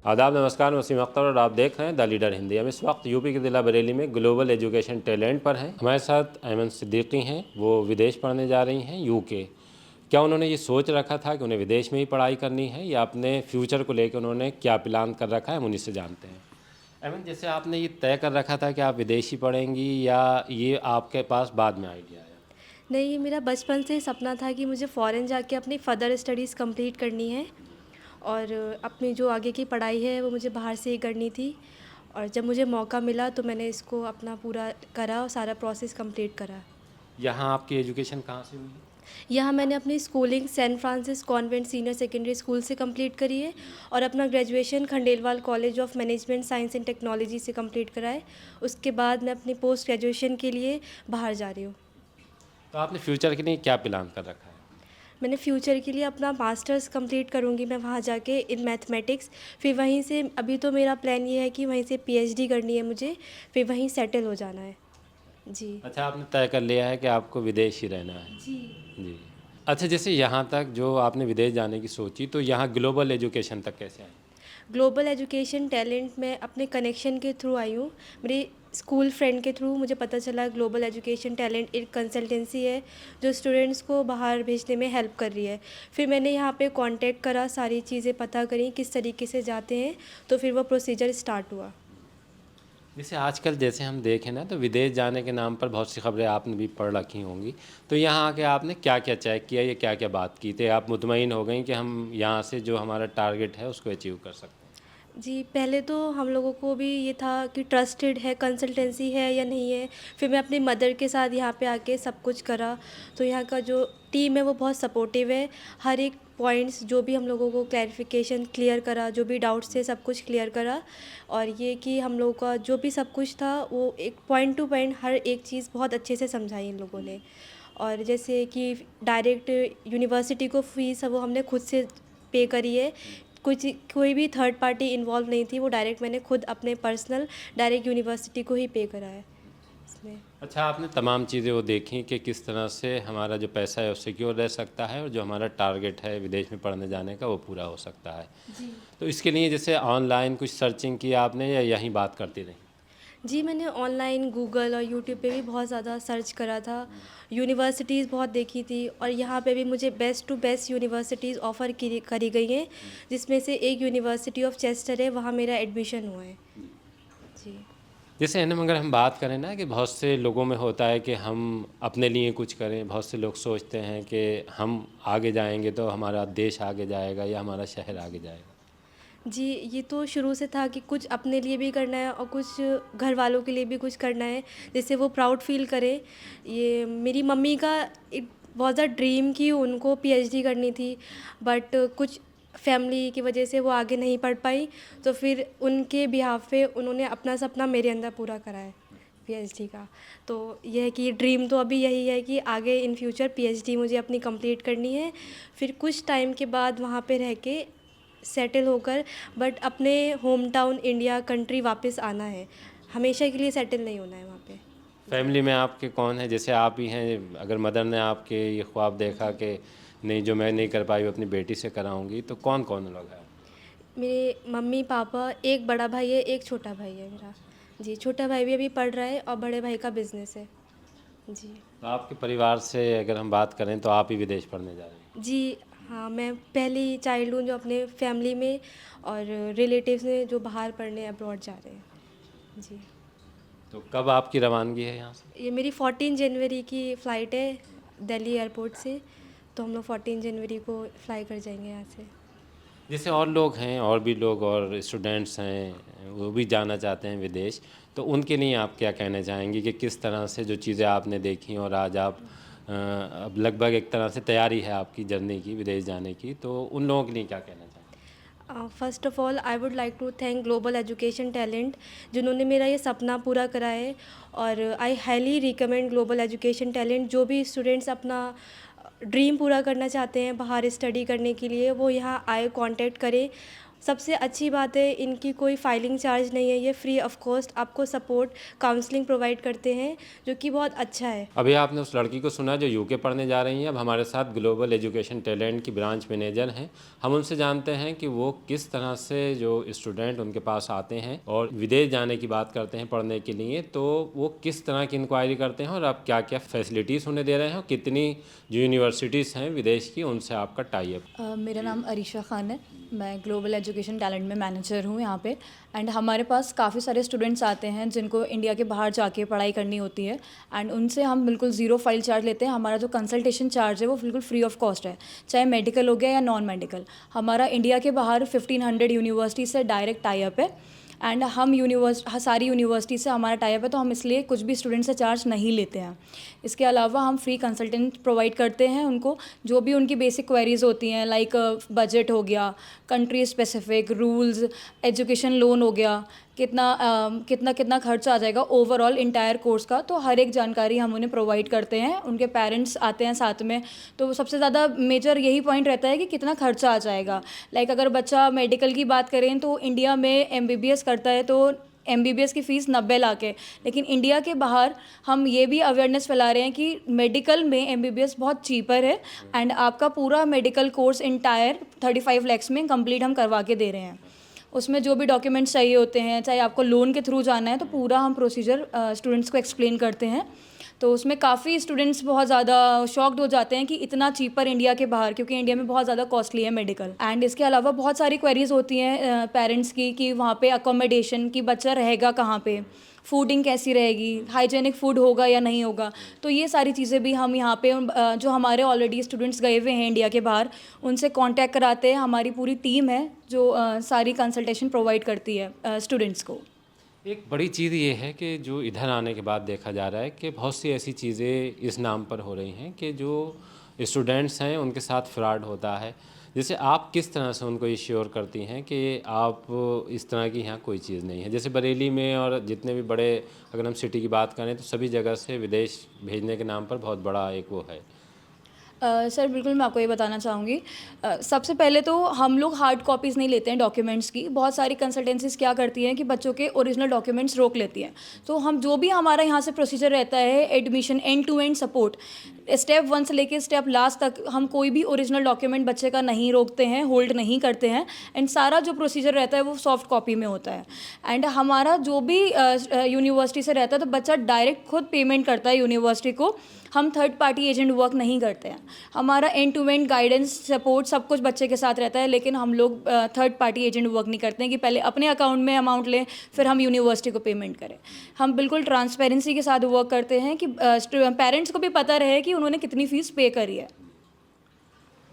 आदाब, नमस्कार। वसीम अख्तर और आप देख रहे हैं द लीडर हिंदी। हम इस वक्त यूपी के ज़िला बरेली में ग्लोबल एजुकेशन टैलेंट पर हैं। हमारे साथ ऐमन सिद्दीकी हैं, वो विदेश पढ़ने जा रही हैं, यूके। क्या उन्होंने ये सोच रखा था कि उन्हें विदेश में ही पढ़ाई करनी है, या अपने फ्यूचर को लेकर उन्होंने क्या प्लान कर रखा है, हम उन्हीं से जानते हैं। ऐमन, जैसे आपने ये तय कर रखा था कि आप विदेशी पढ़ेंगी, या ये आपके पास बाद में आइडिया आया? नहीं, ये मेरा बचपन से सपना था कि मुझे फ़ॉरेन जाके अपनी फ़र्दर स्टडीज़ कंप्लीट करनी है और अपनी जो आगे की पढ़ाई है वो मुझे बाहर से ही करनी थी। और जब मुझे मौका मिला तो मैंने इसको अपना पूरा करा और सारा प्रोसेस कंप्लीट करा। यहाँ आपकी एजुकेशन कहाँ से हुई है? यहाँ मैंने अपनी schooling Saint Francis Convent Senior Secondary School से कंप्लीट करी है और अपना graduation Khandelwal College of Management Science and Technology से कंप्लीट करा है। उसके बाद मैं अपनी पोस्ट ग्रेजुएशन के लिए बाहर जा रही हूँ। तो आपने फ्यूचर के लिए क्या प्लान कर रखा है? मैंने फ्यूचर के लिए अपना मास्टर्स कंप्लीट करूँगी मैं वहाँ जाके इन मैथमेटिक्स। फिर वहीं से अभी तो मेरा प्लान ये है कि वहीं से पीएचडी करनी है मुझे, फिर वहीं सेटल हो जाना है। जी। अच्छा, आपने तय कर लिया है कि आपको विदेश ही रहना है। जी। जी। अच्छा, जैसे यहाँ तक जो आपने विदेश जाने की सोची, तो यहाँ ग्लोबल एजुकेशन तक कैसे आई? ग्लोबल एजुकेशन टैलेंट में अपने कनेक्शन के थ्रू आई हूँ। मेरी स्कूल फ्रेंड के थ्रू मुझे पता चला ग्लोबल एजुकेशन टैलेंट एक कंसल्टेंसी है जो स्टूडेंट्स को बाहर भेजने में हेल्प कर रही है। फिर मैंने यहाँ पे कांटेक्ट करा, सारी चीज़ें पता करी किस तरीके से जाते हैं, तो फिर वो प्रोसीजर स्टार्ट हुआ। जैसे आजकल जैसे हम देखें ना, तो विदेश जाने के नाम पर बहुत सी खबरें आपने भी पढ़ रखी होंगी। तो यहाँ आके आपने क्या-क्या चेक किया, या क्या-क्या बात की थी? आप मुतमईन हो गई कि हम यहाँ से जो हमारा टारगेट है उसको अचीव कर सकते हैं? जी, पहले तो हम लोगों को भी ये था कि ट्रस्टेड है, कंसल्टेंसी है या नहीं है। फिर मैं अपनी मदर के साथ यहाँ पे आके सब कुछ करा, तो यहाँ का जो टीम है वो बहुत सपोर्टिव है। हर एक पॉइंट्स जो भी हम लोगों को क्लैरिफ़िकेशन क्लियर करा, जो भी डाउट्स थे सब कुछ क्लियर करा। और ये कि हम लोगों का जो भी सब कुछ था वो एक पॉइंट टू पॉइंट हर एक चीज़ बहुत अच्छे से समझाई इन लोगों ने। और जैसे कि डायरेक्ट यूनिवर्सिटी को फ़ीस है वो हमने खुद से पे करी है। कुछ कोई भी थर्ड पार्टी इन्वॉल्व नहीं थी, वो डायरेक्ट मैंने खुद अपने पर्सनल डायरेक्ट यूनिवर्सिटी को ही पे करा है इसमें। अच्छा, आपने तमाम चीज़ें वो देखी कि किस तरह से हमारा जो पैसा है वो सिक्योर रह सकता है, और जो हमारा टारगेट है विदेश में पढ़ने जाने का वो पूरा हो सकता है। जी। तो इसके लिए जैसे ऑनलाइन कुछ सर्चिंग की आपने, या यहीं बात करती रहीं? जी, मैंने ऑनलाइन गूगल और यूट्यूब पे भी बहुत ज़्यादा सर्च करा था। यूनिवर्सिटीज़ बहुत देखी थी और यहाँ पे भी मुझे best to best universities offer करी गई हैं, जिसमें से एक यूनिवर्सिटी ऑफ चेस्टर है, वहाँ मेरा एडमिशन हुआ है। जी। जैसे है ना, मगर हम बात करें ना कि बहुत से लोगों में होता है कि हम अपने लिए कुछ करें। बहुत से लोग सोचते हैं कि हम आगे जाएंगे तो हमारा देश आगे जाएगा, या हमारा शहर आगे जाएगा। जी, ये तो शुरू से था कि कुछ अपने लिए भी करना है और कुछ घर वालों के लिए भी कुछ करना है, जिससे वो प्राउड फ़ील करें। ये मेरी मम्मी का इट वाज़ अ ड्रीम कि उनको पीएचडी करनी थी, बट कुछ फैमिली की वजह से वो आगे नहीं पढ़ पाई, तो फिर उनके बिहाफ़ पे उन्होंने अपना सपना मेरे अंदर पूरा करा है पीएचडी का। तो ये है कि ड्रीम तो अभी यही है कि आगे इन फ्यूचर पीएचडी मुझे अपनी कंप्लीट करनी है, फिर कुछ टाइम के बाद वहाँ पे रह के सेटल होकर, बट अपने होम टाउन इंडिया कंट्री वापस आना है। हमेशा के लिए सेटल नहीं होना है वहाँ पे। जी। फैमिली में आपके कौन है? जैसे आप ही हैं, अगर मदर ने आपके ये ख्वाब देखा कि नहीं, जो मैं नहीं कर पाई वो अपनी बेटी से कराऊंगी, तो कौन कौन लोग हैं? मेरे मम्मी-पापा, एक बड़ा भाई है, एक छोटा भाई है मेरा। जी, छोटा भाई भी अभी पढ़ रहा है और बड़े भाई का बिज़नेस है। जी। तो आपके परिवार से अगर हम बात करें तो आप ही विदेश पढ़ने जा रहे हैं। जी, हाँ, मैं पहली चाइल्ड हूँ जो अपने फैमिली में और रिलेटिव्स में जो बाहर पढ़ने अब्रॉड जा रहे हैं। जी। तो कब आपकी रवानगी है यहाँ से? ये मेरी 14 जनवरी की फ़्लाइट है दिल्ली एयरपोर्ट से, तो हम लोग 14 जनवरी को फ्लाई कर जाएंगे यहाँ से। जैसे और लोग हैं, और भी लोग और स्टूडेंट्स हैं, वो भी जाना चाहते हैं विदेश, तो उनके लिए आप क्या कहना चाहेंगी कि किस तरह से जो चीज़ें आपने देखी और आज आप अब लगभग एक तरह से तैयारी है आपकी जर्नी की विदेश जाने की, तो उन लोगों के लिए क्या कहना चाहेंगे? First of all I would like to thank Global Education Talent, जिन्होंने मेरा ये सपना पूरा करा है। और I highly recommend Global Education Talent, जो भी स्टूडेंट्स अपना ड्रीम पूरा करना चाहते हैं बाहर स्टडी करने के लिए, वो यहाँ आए, कांटेक्ट करें। सबसे अच्छी बात है इनकी कोई फाइलिंग चार्ज नहीं है, ये फ्री ऑफ कॉस्ट आपको सपोर्ट काउंसलिंग प्रोवाइड करते हैं, जो कि बहुत अच्छा है। अभी आपने उस लड़की को सुना जो यूके पढ़ने जा रही हैं, अब हमारे साथ ग्लोबल एजुकेशन टैलेंट की ब्रांच मैनेजर हैं। हम उनसे जानते हैं कि वो किस तरह से जो स्टूडेंट उनके पास आते हैं और विदेश जाने की बात करते हैं पढ़ने के लिए, तो वो किस तरह की इंक्वायरी करते हैं और आप क्या क्या फैसिलिटीज़ उन्हें दे रहे हैं और कितनी जो यूनिवर्सिटीज़ हैं विदेश की उनसे आपका टाई अप। मेरा नाम अरीशा ख़ान है। मैं ग्लोबल एजुकेशन टैलेंट में मैनेजर हूँ यहाँ पे। एंड हमारे पास काफ़ी सारे स्टूडेंट्स आते हैं जिनको इंडिया के बाहर जाके पढ़ाई करनी होती है, एंड उनसे हम बिल्कुल ज़ीरो फाइल चार्ज लेते हैं। हमारा जो कंसल्टेशन चार्ज है वो बिल्कुल फ्री ऑफ कॉस्ट है, चाहे मेडिकल हो गया या नॉन मेडिकल। हमारा इंडिया के बाहर 1500 यूनिवर्सिटी से डायरेक्ट टाई अप है, एंड हम सारी यूनिवर्सिटी से हमारा टाई अप है, तो हम इसलिए कुछ भी स्टूडेंट से चार्ज नहीं लेते हैं। इसके अलावा हम फ्री कंसल्टेंट प्रोवाइड करते हैं उनको, जो भी उनकी बेसिक क्वेरीज होती हैं, लाइक बजट हो गया, country specific rules, education loan हो गया, कितना खर्च आ जाएगा ओवरऑल इंटायर कोर्स का, तो हर एक जानकारी हम उन्हें प्रोवाइड करते हैं। उनके पेरेंट्स आते हैं साथ में, तो सबसे ज़्यादा मेजर यही पॉइंट रहता है कि कितना खर्चा आ जाएगा। लाइक अगर बच्चा मेडिकल की बात करें तो इंडिया में MBBS करता है तो MBBS की फ़ीस 90 लाख है, लेकिन इंडिया के बाहर हम ये भी अवेयरनेस फैला रहे हैं कि मेडिकल में MBBS बहुत चीपर है, एंड आपका पूरा मेडिकल कोर्स इंटायर 35 लैक्स में कंप्लीट हम करवा के दे रहे हैं। उसमें जो भी डॉक्यूमेंट्स चाहिए होते हैं, चाहे आपको लोन के थ्रू जाना है, तो पूरा हम प्रोसीजर स्टूडेंट्स को एक्सप्लेन करते हैं। तो उसमें काफ़ी स्टूडेंट्स बहुत ज़्यादा शॉक्ड हो जाते हैं कि इतना चीपर इंडिया के बाहर, क्योंकि इंडिया में बहुत ज़्यादा कॉस्टली है मेडिकल। एंड इसके अलावा बहुत सारी क्वेरीज होती हैं पेरेंट्स की कि वहाँ पे अकोमोडेशन, कि बच्चा रहेगा कहाँ पे, फूडिंग कैसी रहेगी, हाइजेनिक फूड होगा या नहीं होगा। तो ये सारी चीज़ें भी हम यहाँ पे जो हमारे ऑलरेडी स्टूडेंट्स गए हुए हैं इंडिया के बाहर, उनसे कांटेक्ट कराते हैं। हमारी पूरी टीम है जो सारी कंसल्टेशन प्रोवाइड करती है स्टूडेंट्स को। एक बड़ी चीज़ ये है कि जो इधर आने के बाद देखा जा रहा है कि बहुत सी ऐसी चीज़ें इस नाम पर हो रही हैं कि जो स्टूडेंट्स हैं उनके साथ फ्रॉड होता है। जैसे आप किस तरह से उनको इश्योर करती हैं कि आप इस तरह की यहाँ कोई चीज़ नहीं है? जैसे बरेली में और जितने भी बड़े, अगर हम सिटी की बात करें, तो सभी जगह से विदेश भेजने के नाम पर बहुत बड़ा एक वो है। सर बिल्कुल, मैं आपको ये बताना चाहूँगी। सबसे पहले तो हम लोग हार्ड कॉपीज़ नहीं लेते हैं डॉक्यूमेंट्स की। बहुत सारी कंसल्टेंसीज़ क्या करती हैं कि बच्चों के ओरिजिनल डॉक्यूमेंट्स रोक लेती हैं। तो हम जो भी हमारा यहाँ से प्रोसीजर रहता है admission end to end support, step 1 से लेके स्टेप लास्ट तक, हम कोई भी ओरिजिनल डॉक्यूमेंट बच्चे का नहीं रोकते हैं, होल्ड नहीं करते हैं। एंड सारा जो प्रोसीजर रहता है वो सॉफ्ट कॉपी में होता है। एंड हमारा जो भी यूनिवर्सिटी से रहता है, तो बच्चा डायरेक्ट खुद पेमेंट करता है यूनिवर्सिटी को। हम थर्ड पार्टी एजेंट वर्क नहीं करते हैं। हमारा end to end guidance, support सब कुछ बच्चे के साथ रहता है, लेकिन हम लोग थर्ड पार्टी एजेंट वर्क नहीं करते हैं कि पहले अपने अकाउंट में अमाउंट लें फिर हम यूनिवर्सिटी को पेमेंट करें। हम बिल्कुल ट्रांसपेरेंसी के साथ वर्क करते हैं कि पेरेंट्स को भी पता रहे कि उन्होंने कितनी फ़ीस पे करी है।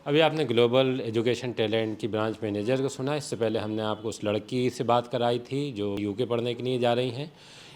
अभी आपने ग्लोबल एजुकेशन टैलेंट की ब्रांच मैनेजर को सुना, इससे पहले हमने आपको उस लड़की से बात कराई थी जो यूके पढ़ने के लिए जा रही हैं।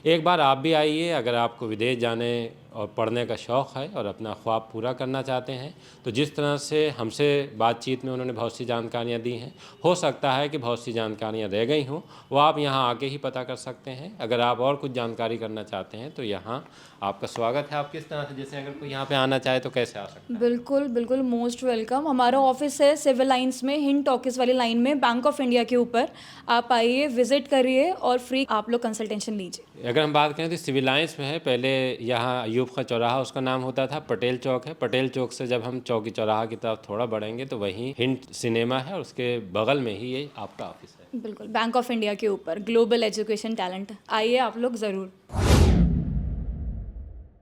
एक बार आप भी आइए, अगर आपको विदेश जाने और पढ़ने का शौक़ है और अपना ख्वाब पूरा करना चाहते हैं, तो जिस तरह से हमसे बातचीत में उन्होंने बहुत सी जानकारियाँ दी हैं, हो सकता है कि बहुत सी जानकारियाँ रह गई हों, वो आप यहाँ आके ही पता कर सकते हैं। अगर आप और कुछ जानकारी करना चाहते हैं तो यहाँ आपका स्वागत है। आप किस तरह से, जैसे अगर कोई यहाँ पे आना चाहे तो कैसे आ सकते हैं? बिल्कुल बिल्कुल, मोस्ट वेलकम। हमारा ऑफिस है सिविल लाइंस में, हिंद टॉकीज वाली लाइन में, बैंक ऑफ इंडिया के ऊपर। आप आइए, विजिट करिए और फ्री आप लोग कंसल्टेशन लीजिए। अगर हम बात करें तो सिविल लाइंस में है, पहले यहाँ अयूब का चौराहा उसका नाम होता था, पटेल चौक है। पटेल चौक से जब हम चौकी चौराहा की तरफ थोड़ा बढ़ेंगे तो वहीं हिंद सिनेमा है और उसके बगल में ही ये आपका ऑफिस है। बिल्कुल, बैंक ऑफ इंडिया के ऊपर ग्लोबल एजुकेशन टैलेंट। आइए आप लोग ज़रूर।